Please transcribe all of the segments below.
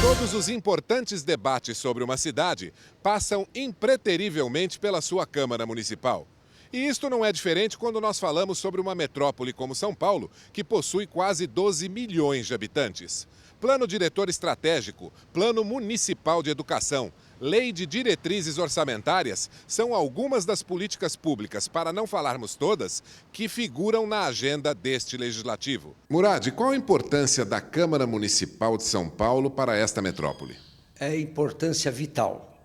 Todos os importantes debates sobre uma cidade passam impreterivelmente pela sua Câmara Municipal. E isto não é diferente quando nós falamos sobre uma metrópole como São Paulo, que possui quase 12 milhões de habitantes. Plano diretor estratégico, plano municipal de educação, lei de diretrizes orçamentárias são algumas das políticas públicas, para não falarmos todas, que figuram na agenda deste legislativo. Murad, qual a importância da Câmara Municipal de São Paulo para esta metrópole? É importância vital.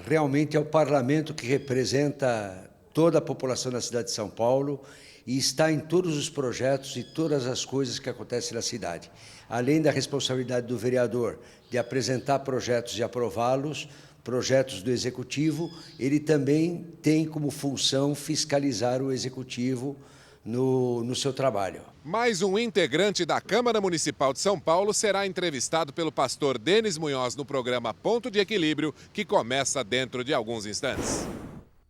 Realmente é o parlamento que representa toda a população da cidade de São Paulo e está em todos os projetos e todas as coisas que acontecem na cidade. Além da responsabilidade do vereador de apresentar projetos e aprová-los, projetos do Executivo, ele também tem como função fiscalizar o Executivo no seu trabalho. Mais um integrante da Câmara Municipal de São Paulo será entrevistado pelo pastor Denis Munhoz no programa Ponto de Equilíbrio, que começa dentro de alguns instantes.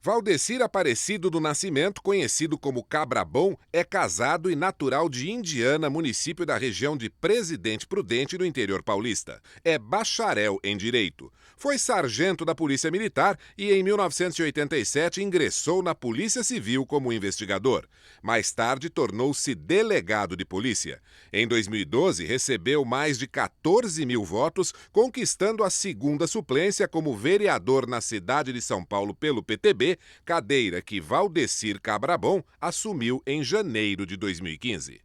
Valdecir Aparecido do Nascimento, conhecido como Cabra Bom, é casado e natural de Indiana, município da região de Presidente Prudente, no interior paulista. É bacharel em Direito. Foi sargento da Polícia Militar e, em 1987, ingressou na Polícia Civil como investigador. Mais tarde, tornou-se delegado de polícia. Em 2012, recebeu mais de 14 mil votos, conquistando a segunda suplência como vereador na cidade de São Paulo pelo PTB, cadeira que Valdecir Cabra Bom assumiu em janeiro de 2015.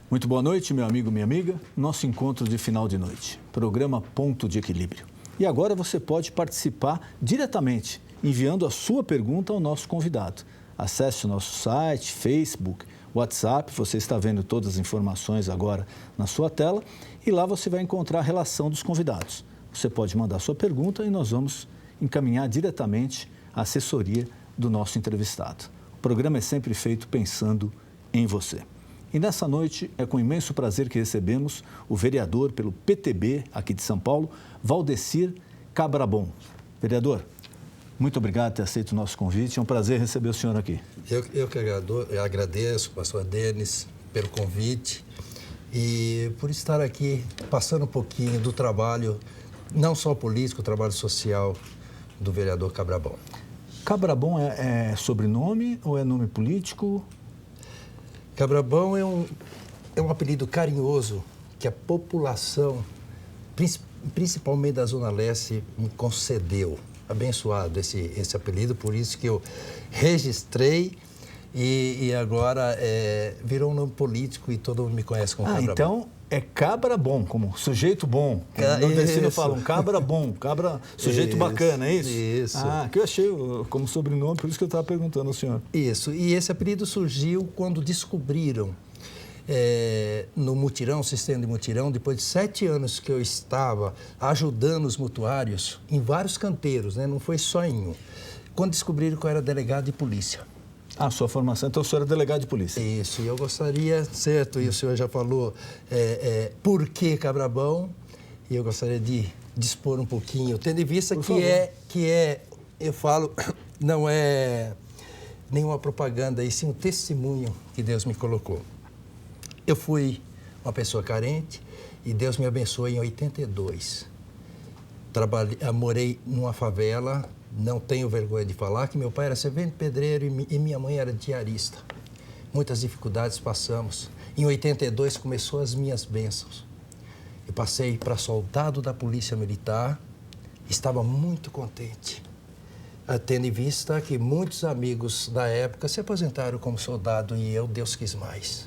Muito boa noite, meu amigo, minha amiga. Nosso encontro de final de noite, programa Ponto de Equilíbrio. E agora você pode participar diretamente, enviando a sua pergunta ao nosso convidado. Acesse o nosso site, Facebook, WhatsApp, você está vendo todas as informações agora na sua tela, e lá você vai encontrar a relação dos convidados. Você pode mandar sua pergunta e nós vamos encaminhar diretamente a assessoria do nosso entrevistado. O programa é sempre feito pensando em você. E nessa noite é com imenso prazer que recebemos o vereador pelo PTB aqui de São Paulo, Valdecir Cabra Bom. Vereador, muito obrigado por ter aceito o nosso convite. É um prazer receber o senhor aqui. Eu que agradeço, pastor Denis, pelo convite e por estar aqui passando um pouquinho do trabalho, não só político, o trabalho social do vereador Cabra Bom. Cabra Bom é sobrenome ou é nome político? Cabra Bom é um apelido carinhoso que a população, principalmente da Zona Leste, me concedeu. Abençoado esse apelido, por isso que eu registrei e agora virou um nome político e todo mundo me conhece como Cabra Bom. Então é Cabra Bom, como sujeito bom. No Nordestino falam Cabra Bom, sujeito bacana, é isso? Isso. Que eu achei como sobrenome, por isso que eu estava perguntando ao senhor. Isso, e esse apelido surgiu quando descobriram no mutirão, sistema de mutirão, depois de 7 anos que eu estava ajudando os mutuários em vários canteiros, né? Não foi só em um. Quando descobriram que eu era delegado de polícia. Sua formação, então o senhor é delegado de polícia. Isso, e eu gostaria, certo, e o senhor já falou por que Cabra Bom, e eu gostaria de dispor um pouquinho, tendo em vista eu falo, não é nenhuma propaganda, e sim um testemunho que Deus me colocou. Eu fui uma pessoa carente e Deus me abençoou em 82. Morei numa favela. Não tenho vergonha de falar que meu pai era servente pedreiro e minha mãe era diarista. Muitas dificuldades passamos. Em 82 começou as minhas bênçãos. Eu passei para soldado da Polícia Militar. Estava muito contente, tendo em vista que muitos amigos da época se aposentaram como soldado e Deus quis mais.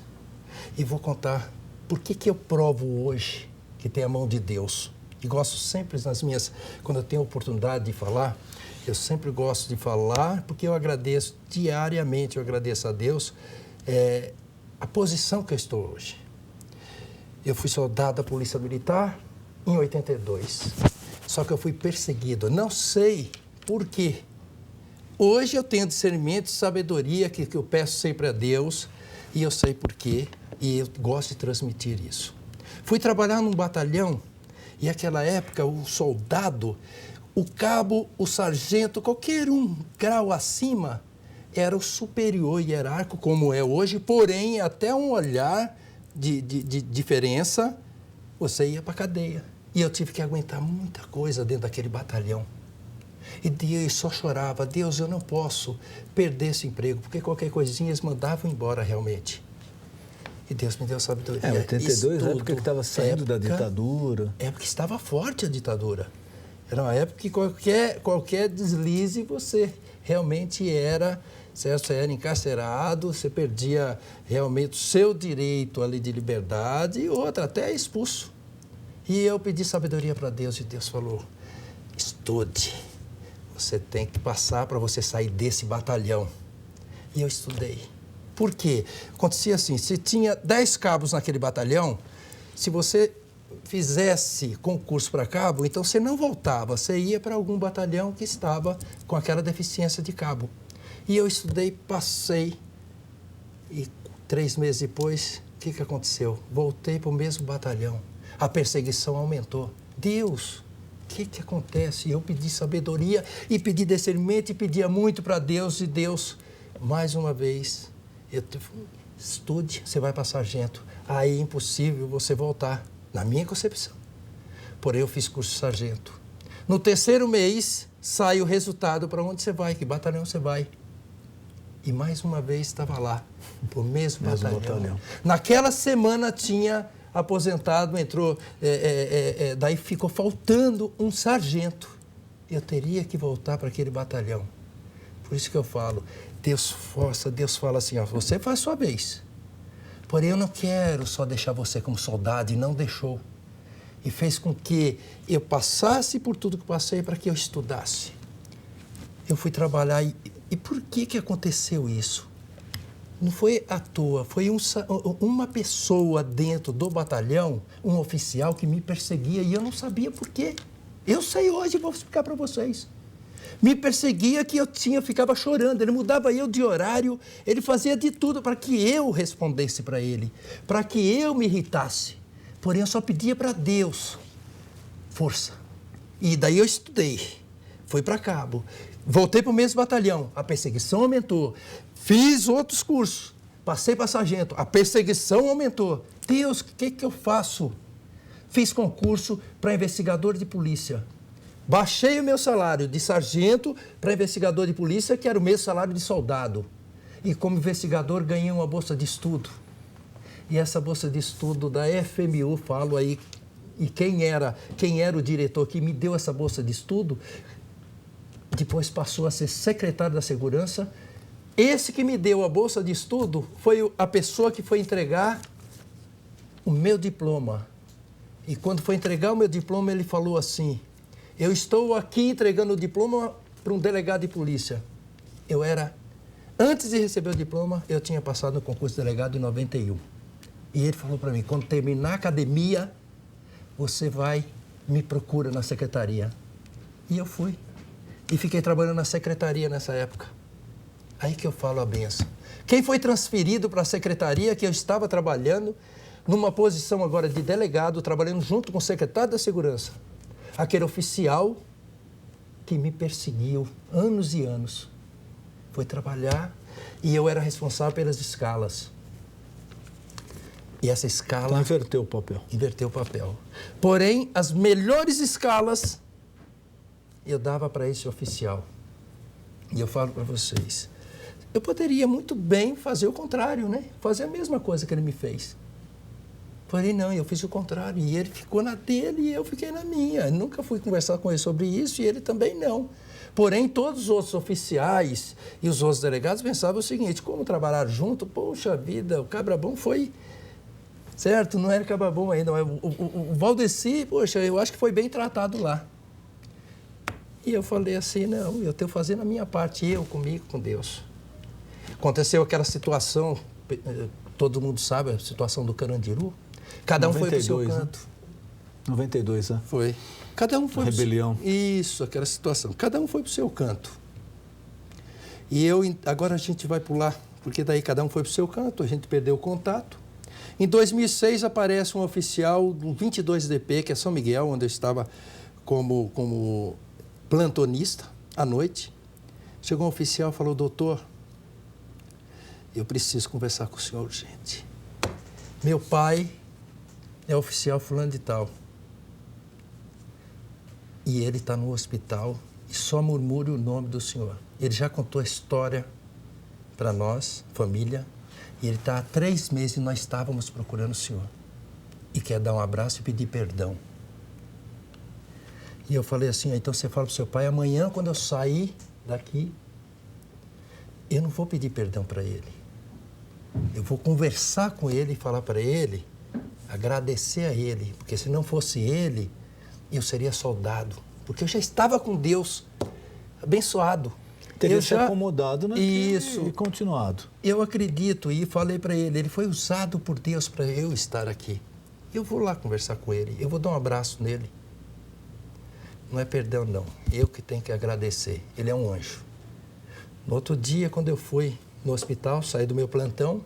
E vou contar por que eu provo hoje que tem a mão de Deus. E gosto sempre quando eu tenho a oportunidade de falar, eu sempre gosto de falar, porque eu agradeço diariamente, eu agradeço a Deus a posição que eu estou hoje. Eu fui soldado da Polícia Militar em 82, só que eu fui perseguido, não sei por quê. Hoje eu tenho discernimento e sabedoria que eu peço sempre a Deus, e eu sei por quê, e eu gosto de transmitir isso. Fui trabalhar num batalhão, e naquela época o soldado, o cabo, o sargento, qualquer um grau acima, era o superior hierárquico, como é hoje, porém, até um olhar de diferença, você ia para a cadeia. E eu tive que aguentar muita coisa dentro daquele batalhão. E Deus só chorava, Deus, eu não posso perder esse emprego, porque qualquer coisinha eles mandavam embora realmente. E Deus me deu sabedoria. 82, a época que estava saindo da ditadura. Época que estava forte a ditadura. Era uma época que qualquer deslize você realmente era, certo? Você era encarcerado, você perdia realmente o seu direito ali de liberdade e outra, até expulso. E eu pedi sabedoria para Deus e Deus falou, estude, você tem que passar para você sair desse batalhão. E eu estudei. Por quê? Acontecia assim, se tinha 10 cabos naquele batalhão, se você fizesse concurso para cabo, então você não voltava, você ia para algum batalhão que estava com aquela deficiência de cabo. E eu estudei, passei, e 3 meses depois, o que aconteceu? Voltei para o mesmo batalhão. A perseguição aumentou. Deus, o que acontece? Eu pedi sabedoria e pedi discernimento e pedia muito para Deus. E Deus, mais uma vez, estude, você vai para sargento. Aí é impossível você voltar, na minha concepção. Porém, eu fiz curso de sargento. No 3º mês, sai o resultado para onde você vai, que batalhão você vai. E mais uma vez estava lá, para o mesmo batalhão. Naquela semana tinha aposentado, entrou, daí ficou faltando um sargento. Eu teria que voltar para aquele batalhão. Por isso que eu falo, Deus força, Deus fala assim, ó, você faz a sua vez. Porém, eu não quero só deixar você como soldado, e não deixou. E fez com que eu passasse por tudo que passei para que eu estudasse. Eu fui trabalhar e por que aconteceu isso? Não foi à toa, foi uma pessoa dentro do batalhão, um oficial que me perseguia e eu não sabia por quê. Eu sei hoje, vou explicar para vocês. Me perseguia que ficava chorando, ele mudava eu de horário, ele fazia de tudo para que eu respondesse para ele, para que eu me irritasse. Porém, eu só pedia para Deus força. E daí eu estudei, fui para cabo, voltei para o mesmo batalhão, a perseguição aumentou. Fiz outros cursos, passei para sargento, a perseguição aumentou. Deus, o que eu faço? Fiz concurso para investigador de polícia. Baixei o meu salário de sargento para investigador de polícia, que era o mesmo salário de soldado. E como investigador ganhei uma bolsa de estudo. E essa bolsa de estudo da FMU, falo aí, e quem era o diretor que me deu essa bolsa de estudo, depois passou a ser secretário da Segurança. Esse que me deu a bolsa de estudo foi a pessoa que foi entregar o meu diploma. E quando foi entregar o meu diploma, ele falou assim, eu estou aqui entregando o diploma para um delegado de polícia. Antes de receber o diploma, eu tinha passado no concurso de delegado em 91. E ele falou para mim, quando terminar a academia, você me procura na secretaria. E eu fui. E fiquei trabalhando na secretaria nessa época. Aí que eu falo a benção. Quem foi transferido para a secretaria que eu estava trabalhando, numa posição agora de delegado, trabalhando junto com o secretário da Segurança. Aquele oficial que me perseguiu anos e anos. Foi trabalhar e eu era responsável pelas escalas. E essa escala... Então, inverteu o papel. Inverteu o papel. Porém, as melhores escalas eu dava para esse oficial. E eu falo para vocês, eu poderia muito bem fazer o contrário, né? Fazer a mesma coisa que ele me fez. Porém, não, eu fiz o contrário. E ele ficou na dele e eu fiquei na minha. Nunca fui conversar com ele sobre isso e ele também não. Porém, todos os outros oficiais e os outros delegados pensavam o seguinte, como trabalhar junto, poxa vida, o Cabra Bom foi... Certo? Não era Cabra Bom ainda, mas o Valdeci, poxa, eu acho que foi bem tratado lá. E eu falei assim, não, eu estou fazendo a minha parte, eu comigo, com Deus. Aconteceu aquela situação, todo mundo sabe, a situação do Carandiru. Cada um 92, foi para o seu canto. Né? 92, né? Foi. Cada um foi rebelião. Isso, aquela situação. Cada um foi para o seu canto. E agora a gente vai pular, porque daí cada um foi para o seu canto, a gente perdeu o contato. Em 2006 aparece um oficial do 22DP, que é São Miguel, onde eu estava como plantonista à noite. Chegou um oficial e falou, doutor, eu preciso conversar com o senhor urgente. Meu pai é oficial fulano de tal. E ele está no hospital e só murmura o nome do senhor. Ele já contou a história para nós, família, e ele está há 3 meses e nós estávamos procurando o senhor. E quer dar um abraço e pedir perdão. E eu falei assim, então você fala para o seu pai, amanhã quando eu sair daqui, eu não vou pedir perdão para ele. Eu vou conversar com ele e falar para ele, agradecer a ele, porque se não fosse ele, eu seria soldado, porque eu já estava com Deus, abençoado. Teria se acomodado naquilo e continuado. Eu acredito e falei para ele, ele foi usado por Deus para eu estar aqui. Eu vou lá conversar com ele, eu vou dar um abraço nele. Não é perdão, não. Eu que tenho que agradecer. Ele é um anjo. No outro dia, quando eu fui no hospital, saí do meu plantão,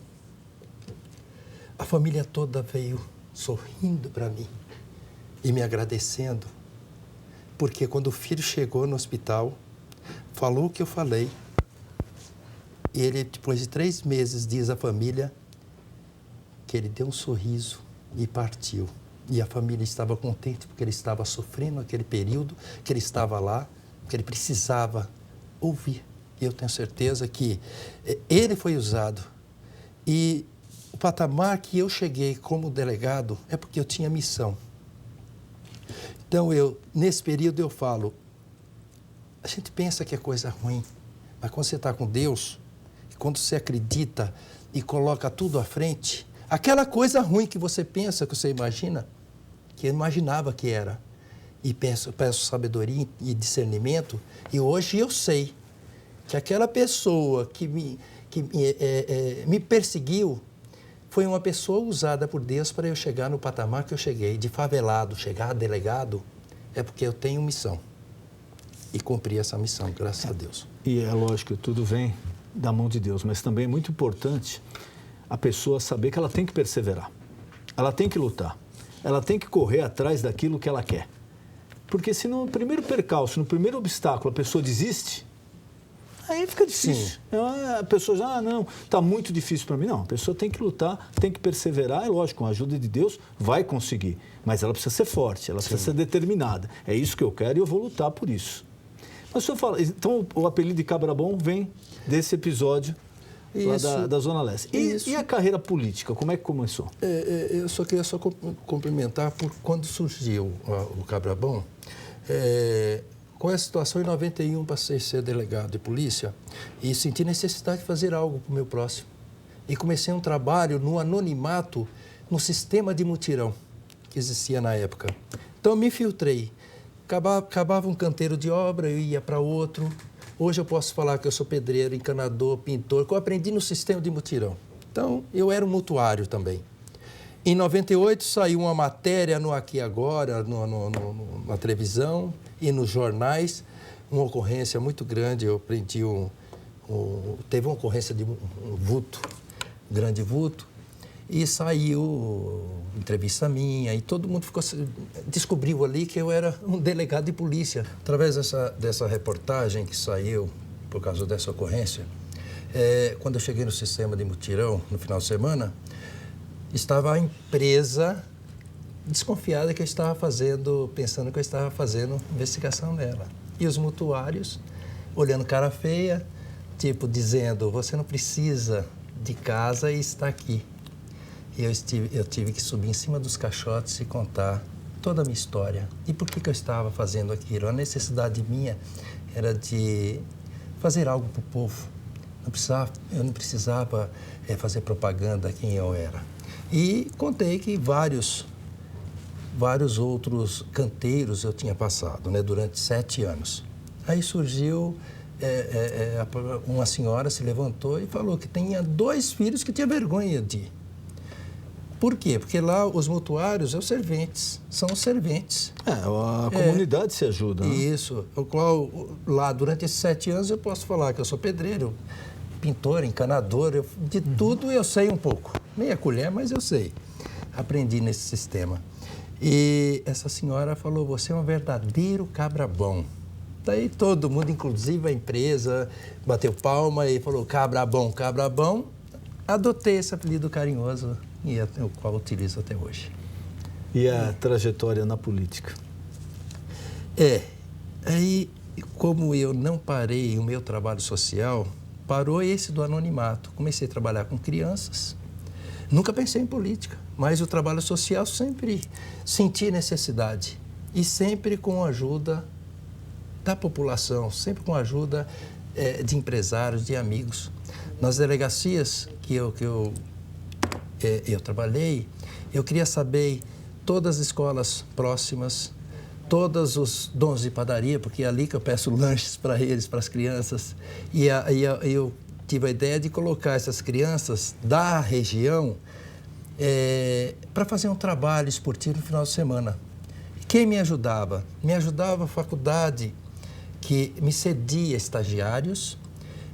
a família toda veio sorrindo para mim e me agradecendo, porque quando o filho chegou no hospital, falou o que eu falei, e ele, depois de 3 meses, diz à família que ele deu um sorriso e partiu. E a família estava contente porque ele estava sofrendo aquele período, que ele estava lá, que ele precisava ouvir. E eu tenho certeza que ele foi usado. E o patamar que eu cheguei como delegado é porque eu tinha missão. Então, nesse período eu falo, a gente pensa que é coisa ruim, mas quando você está com Deus, quando você acredita e coloca tudo à frente, aquela coisa ruim que você pensa, que você imagina, que eu imaginava que era. E peço sabedoria e discernimento, e hoje eu sei que aquela pessoa que me perseguiu foi uma pessoa usada por Deus para eu chegar no patamar que eu cheguei, de favelado, chegar a delegado, é porque eu tenho missão. E cumpri essa missão, graças a Deus. E é lógico, tudo vem da mão de Deus, mas também é muito importante a pessoa saber que ela tem que perseverar, ela tem que lutar, ela tem que correr atrás daquilo que ela quer. Porque se no primeiro percalço, no primeiro obstáculo, a pessoa desiste, aí fica difícil. A pessoa já, não, está muito difícil para mim. Não, a pessoa tem que lutar, tem que perseverar, é lógico, com a ajuda de Deus vai conseguir. Mas ela precisa ser forte, ela precisa ser determinada. É isso que eu quero e eu vou lutar por isso. Mas o senhor fala, então o apelido de Cabra Bom vem desse episódio lá da Zona Leste. E a carreira política, como é que começou? Eu só queria complementar por quando surgiu o Cabra Bom. Com essa situação, em 91, passei a ser delegado de polícia e senti necessidade de fazer algo para o meu próximo. E comecei um trabalho no anonimato, no sistema de mutirão que existia na época. Então, eu me infiltrei. Acabava um canteiro de obra, eu ia para outro. Hoje eu posso falar que eu sou pedreiro, encanador, pintor, que eu aprendi no sistema de mutirão. Então, eu era um mutuário também. Em 98, saiu uma matéria no Aqui Agora, na televisão e nos jornais, uma ocorrência muito grande. Eu prendi teve uma ocorrência de um vulto, um grande vulto, e saiu entrevista minha, e todo mundo descobriu ali que eu era um delegado de polícia. Através dessa reportagem que saiu por causa dessa ocorrência, quando eu cheguei no sistema de mutirão, no final de semana, estava a empresa desconfiada que eu estava pensando que eu estava fazendo investigação nela. E os mutuários, olhando cara feia, tipo dizendo, você não precisa de casa e está aqui. E eu tive que subir em cima dos caixotes e contar toda a minha história. E por que eu estava fazendo aquilo? A necessidade minha era de fazer algo para o povo. Eu não precisava fazer propaganda quem eu era. E contei que vários outros canteiros eu tinha passado, né, durante 7 anos. Aí surgiu, uma senhora se levantou e falou que tinha 2 filhos que tinha vergonha de ir. Por quê? Porque lá os mutuários são os serventes. A comunidade se ajuda. Né? Isso. O qual, lá, durante esses 7 anos, eu posso falar que eu sou pedreiro, pintor, encanador, de tudo eu sei um pouco. Meia colher, mas eu sei. Aprendi nesse sistema. E essa senhora falou, você é um verdadeiro cabra bom. Daí todo mundo, inclusive a empresa, bateu palma e falou, cabra bom, cabra bom. Adotei esse apelido carinhoso, o qual utilizo até hoje. E a trajetória na política? Aí, como eu não parei o meu trabalho social, parou esse do anonimato. Comecei a trabalhar com crianças, nunca pensei em política, mas o trabalho social sempre senti necessidade. E sempre com a ajuda da população, sempre com a ajuda de empresários, de amigos. Nas delegacias que eu trabalhei, eu queria saber todas as escolas próximas, todos os donos de padaria, porque é ali que eu peço lanches para eles, para as crianças. E eu tive a ideia de colocar essas crianças da região para fazer um trabalho esportivo no final de semana. Quem me ajudava? Me ajudava a faculdade, que me cedia estagiários,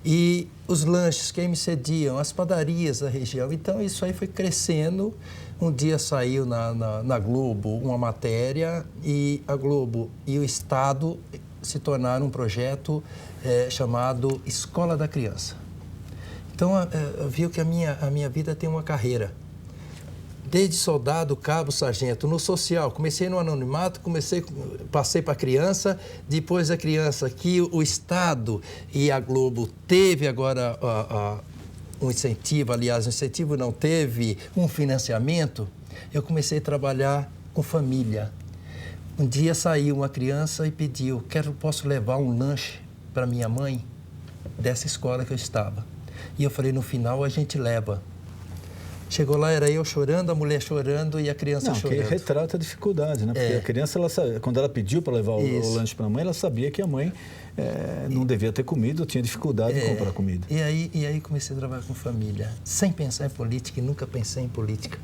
e os lanches, quem me cediam? As padarias da região. Então, isso aí foi crescendo. Um dia saiu na Globo uma matéria e a Globo e o Estado se tornaram um projeto chamado Escola da Criança. Então, eu vi que a minha vida tem uma carreira. Desde soldado, cabo, sargento, no social. Comecei no anonimato, passei para a criança, depois a criança que o Estado e a Globo teve agora um incentivo, aliás, um incentivo não, teve um financiamento, eu comecei a trabalhar com família. Um dia saiu uma criança e pediu, posso levar um lanche para minha mãe dessa escola que eu estava. E eu falei, no final a gente leva. Chegou lá, era eu chorando, a mulher chorando e a criança chorando. Que retrata a dificuldade, né? Porque a criança, quando ela pediu para levar o lanche para a mãe, ela sabia que a mãe não devia ter comido, tinha dificuldade de comprar comida. E aí comecei a trabalhar com família, sem pensar em política, e nunca pensei em política.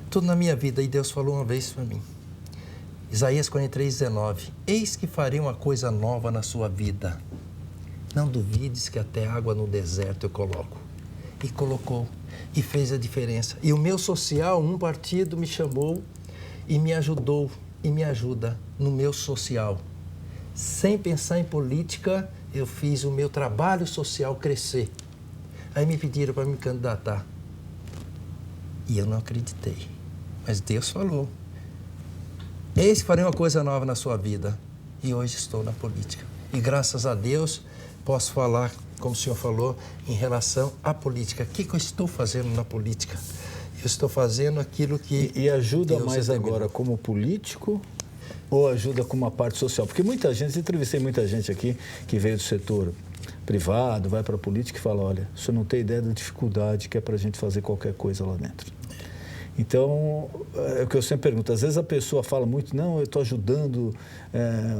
Tudo na minha vida, e Deus falou uma vez para mim. Isaías 43:19. Eis que farei uma coisa nova na sua vida. Não duvides que até água no deserto eu coloco. E colocou. E fez a diferença. E o meu social, um partido me chamou e me ajudou e me ajuda no meu social. Sem pensar em política, eu fiz o meu trabalho social crescer. Aí me pediram para me candidatar. E eu não acreditei. Mas Deus falou. Eis que farei uma coisa nova na sua vida. E hoje estou na política. E graças a Deus, posso falar, como o senhor falou, em relação à política. O que eu estou fazendo na política? Eu estou fazendo aquilo que... E ajuda Deus mais agora como político ou ajuda com uma parte social? Porque muita gente, entrevistei muita gente aqui que veio do setor privado, vai para a política e fala, olha, o senhor não tem ideia da dificuldade que é para a gente fazer qualquer coisa lá dentro. Então, é o que eu sempre pergunto, às vezes a pessoa fala muito, não, eu estou ajudando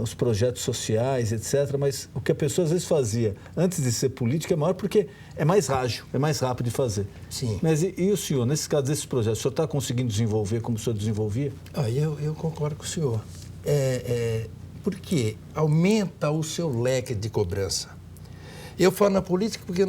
os projetos sociais, etc., mas o que a pessoa às vezes fazia antes de ser política é maior porque é mais ágil, é mais rápido de fazer. Sim. Mas e o senhor, nesse caso desses projetos, o senhor está conseguindo desenvolver como o senhor desenvolvia? Eu concordo com o senhor. Porque aumenta o seu leque de cobrança. Eu falo na política porque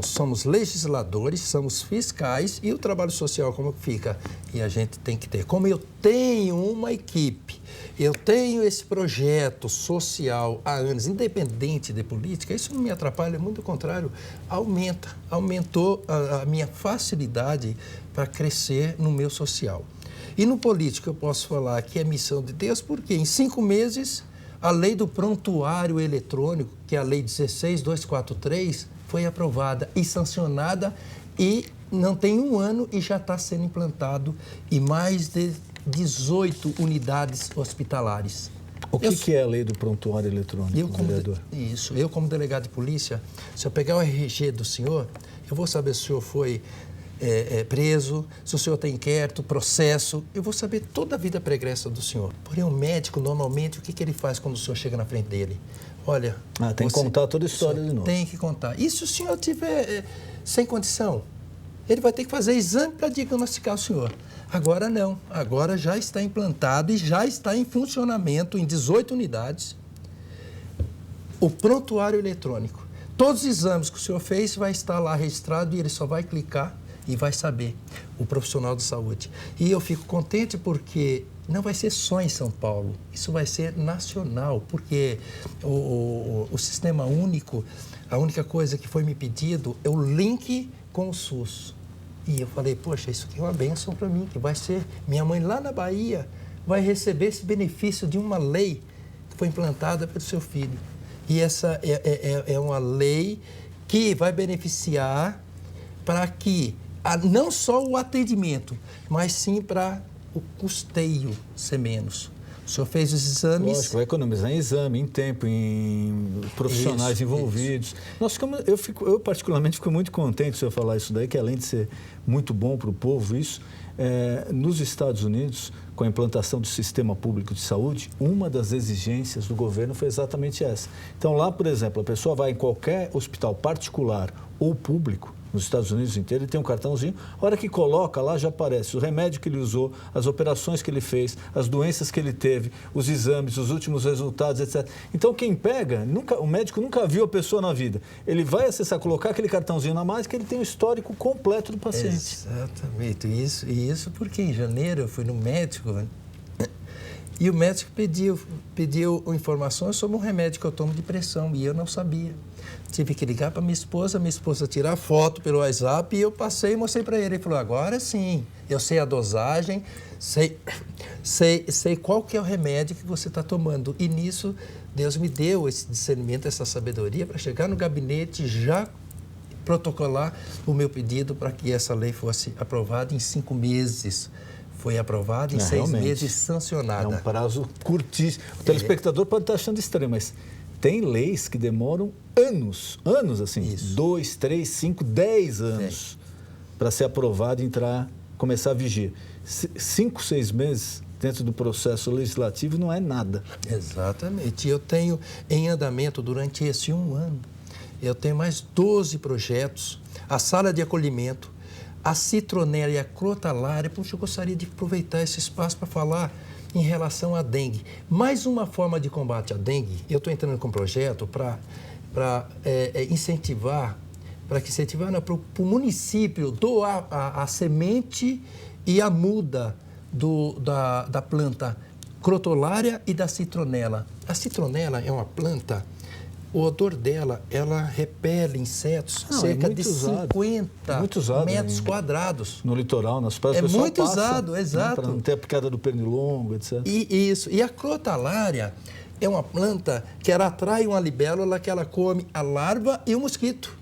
somos legisladores, somos fiscais e o trabalho social como fica? E a gente tem que ter. Como eu tenho uma equipe, eu tenho esse projeto social há anos, independente de política, isso não me atrapalha, muito ao contrário, aumentou a minha facilidade para crescer no meu social. E no político eu posso falar que é missão de Deus, porque em 5 meses... A lei do prontuário eletrônico, que é a lei 16.243, foi aprovada e sancionada e não tem 1 ano e já está sendo implantado em mais de 18 unidades hospitalares. O que é a lei do prontuário eletrônico, vereador? Eu como delegado de polícia, se eu pegar o RG do senhor, eu vou saber se o senhor foi preso, se o senhor tem inquérito, processo, eu vou saber toda a vida pregressa do senhor. Porém, o médico, normalmente, o que ele faz quando o senhor chega na frente dele? Olha... tem que contar toda a história de novo. Tem que contar. E se o senhor tiver sem condição, ele vai ter que fazer exame para diagnosticar o senhor. Agora não. Agora já está implantado e já está em funcionamento em 18 unidades o prontuário eletrônico. Todos os exames que o senhor fez vai estar lá registrado e ele só vai clicar e vai saber, o profissional de saúde. E eu fico contente porque não vai ser só em São Paulo, isso vai ser nacional, porque o Sistema Único, a única coisa que foi me pedido é o link com o SUS. E eu falei, poxa, isso aqui é uma bênção para mim, que vai ser... Minha mãe lá na Bahia vai receber esse benefício de uma lei que foi implantada pelo seu filho. E essa é uma lei que vai beneficiar para que não só o atendimento, mas sim para o custeio ser menos. O senhor fez os exames... Lógico, vai economizar em exame, em tempo, em profissionais envolvidos. Eu particularmente fico muito contente de o senhor falar isso daí, que além de ser muito bom para o povo, isso, nos Estados Unidos, com a implantação do sistema público de saúde, uma das exigências do governo foi exatamente essa. Então lá, por exemplo, a pessoa vai em qualquer hospital particular ou público, nos Estados Unidos inteiro, ele tem um cartãozinho, a hora que coloca lá já aparece o remédio que ele usou, as operações que ele fez, as doenças que ele teve, os exames, os últimos resultados, etc. Então quem pega, o médico nunca viu a pessoa na vida, ele vai acessar, colocar aquele cartãozinho na máquina que ele tem o histórico completo do paciente. Exatamente, isso porque em janeiro eu fui no médico e o médico pediu informações sobre um remédio que eu tomo de pressão e eu não sabia. Tive que ligar para minha esposa tirar foto pelo WhatsApp e eu passei e mostrei para ele. Ele falou, agora sim, eu sei a dosagem, sei qual que é o remédio que você está tomando. E nisso, Deus me deu esse discernimento, essa sabedoria para chegar no gabinete e já protocolar o meu pedido para que essa lei fosse aprovada em 5 meses. Foi aprovada em 6 meses, sancionada. É um prazo curtíssimo. O telespectador pode estar achando estranho, mas tem leis que demoram anos assim, isso. 2, 3, 5, 10 anos para ser aprovado e começar a vigir. 5, 6 meses dentro do processo legislativo não é nada. Exatamente. Eu tenho em andamento durante esse 1 ano, eu tenho mais 12 projetos, a sala de acolhimento, a citronela e a crotalária. Puxa, eu gostaria de aproveitar esse espaço para falar em relação à dengue. Mais uma forma de combate à dengue, eu estou entrando com um projeto para incentivar para o município doar a semente e a muda da planta crotalária e da citronela. A citronela é uma planta... O odor dela, ela repele insetos cerca de 50 metros quadrados. No litoral, nas praias, é muito usado, exato. Para não ter a picada do pernilongo, etc. E a crotalária é uma planta que ela atrai uma libélula que ela come a larva e o mosquito.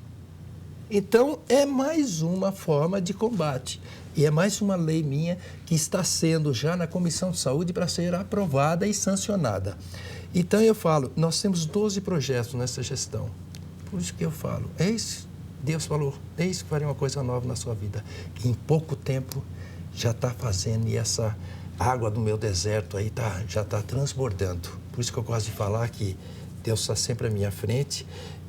Então, é mais uma forma de combate. E é mais uma lei minha que está sendo já na Comissão de Saúde para ser aprovada e sancionada. Então, eu falo, nós temos 12 projetos nessa gestão. Por isso que eu falo, Deus falou, eis que farei uma coisa nova na sua vida. E em pouco tempo já está fazendo e essa água do meu deserto aí já está transbordando. Por isso que eu gosto de falar que Deus está sempre à minha frente.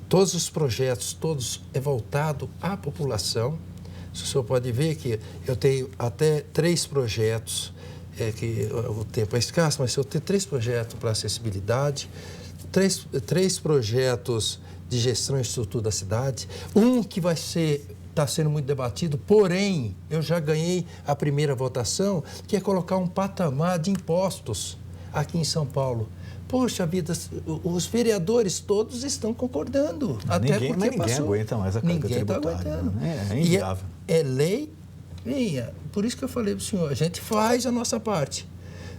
Todos os projetos, todos é voltado à população. O senhor pode ver que eu tenho até 3 projetos, que o tempo é escasso, mas eu tenho 3 projetos para acessibilidade, 3 projetos de gestão e estrutura da cidade, um que está sendo muito debatido, porém, eu já ganhei a primeira votação, que é colocar um patamar de impostos aqui em São Paulo. Poxa vida, os vereadores todos estão concordando. Ninguém aguenta mais a carga tributária. Ninguém está aguentando. É inviável. É lei minha. Por isso que eu falei para o senhor, a gente faz a nossa parte.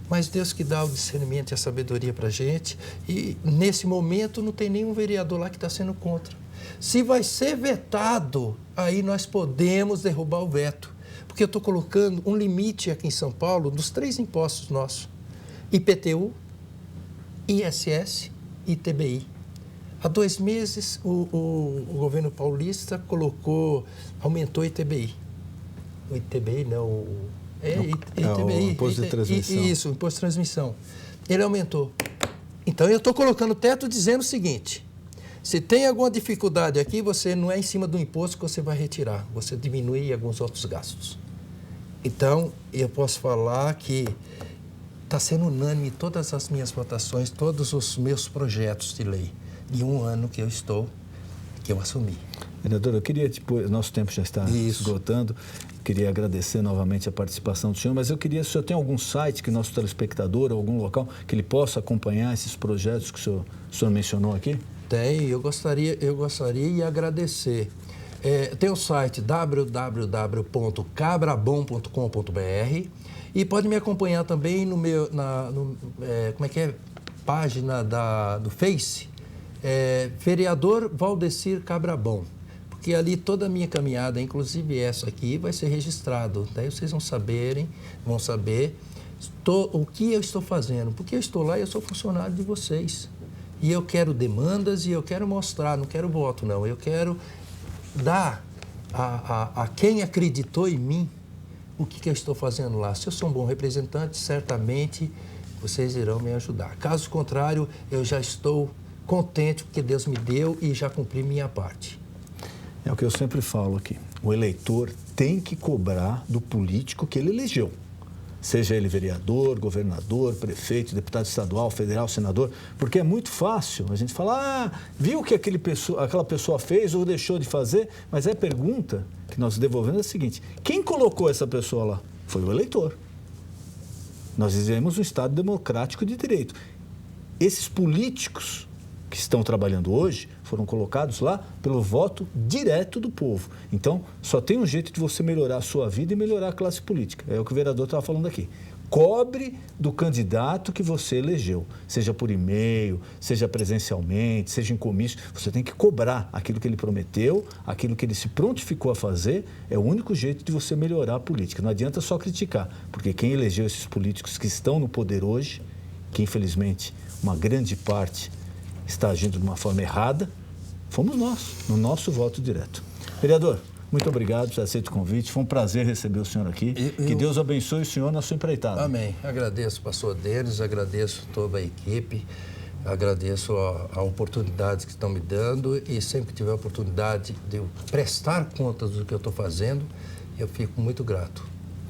Mas Deus que dá o discernimento e a sabedoria para a gente. E nesse momento não tem nenhum vereador lá que está sendo contra. Se vai ser vetado, aí nós podemos derrubar o veto. Porque eu estou colocando um limite aqui em São Paulo dos 3 impostos nossos. IPTU, ISS e ITBI. Há 2 meses, o governo paulista aumentou o ITBI. O ITBI, não, ITBI. O imposto de transmissão. Isso, o imposto de transmissão. Ele aumentou. Então, eu estou colocando o teto dizendo o seguinte, se tem alguma dificuldade aqui, você não é em cima do imposto que você vai retirar, você diminui alguns outros gastos. Então, eu posso falar que está sendo unânime todas as minhas votações, todos os meus projetos de lei, de 1 ano que eu assumi. Vereador, eu queria, nosso tempo já está esgotando, queria agradecer novamente a participação do senhor, mas eu queria, se o senhor tem algum site que nosso telespectador, algum local, que ele possa acompanhar esses projetos que o senhor mencionou aqui? Tem, eu gostaria de agradecer Tem o site www.cabrabom.com.br e pode me acompanhar também no meu, página do Face, vereador Valdecir Cabrabom, porque ali toda a minha caminhada, inclusive essa aqui, vai ser registrado. Daí vocês vão saber o que eu estou fazendo, porque eu estou lá e eu sou funcionário de vocês. E eu quero demandas e eu quero mostrar, não quero voto não, eu quero dar a quem acreditou em mim o que eu estou fazendo lá. Se eu sou um bom representante, certamente vocês irão me ajudar. Caso contrário, eu já estou contente porque Deus me deu e já cumpri minha parte. É o que eu sempre falo aqui. O eleitor tem que cobrar do político que ele elegeu. Seja ele vereador, governador, prefeito, deputado estadual, federal, senador, porque é muito fácil a gente falar, viu o que aquela pessoa fez ou deixou de fazer, mas a pergunta que nós devolvemos é a seguinte: quem colocou essa pessoa lá? Foi o eleitor. Nós vivemos um Estado democrático de direito. Esses políticos que estão trabalhando hoje foram colocados lá pelo voto direto do povo. Então, só tem um jeito de você melhorar a sua vida e melhorar a classe política. É o que o vereador estava falando aqui. Cobre do candidato que você elegeu, seja por e-mail, seja presencialmente, seja em comício. Você tem que cobrar aquilo que ele prometeu, aquilo que ele se prontificou a fazer. É o único jeito de você melhorar a política. Não adianta só criticar, porque quem elegeu esses políticos que estão no poder hoje, que infelizmente uma grande parte está agindo de uma forma errada, fomos nós, no nosso voto direto. Vereador, muito obrigado por ter aceito o convite. Foi um prazer receber o senhor aqui. Que Deus abençoe o senhor na sua empreitada. Amém. Agradeço, pastor Denis, agradeço toda a equipe, agradeço a oportunidade que estão me dando e sempre que tiver a oportunidade de eu prestar contas do que eu estou fazendo, eu fico muito grato.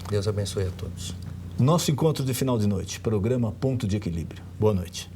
Deus abençoe a todos. Nosso encontro de final de noite, programa Ponto de Equilíbrio. Boa noite.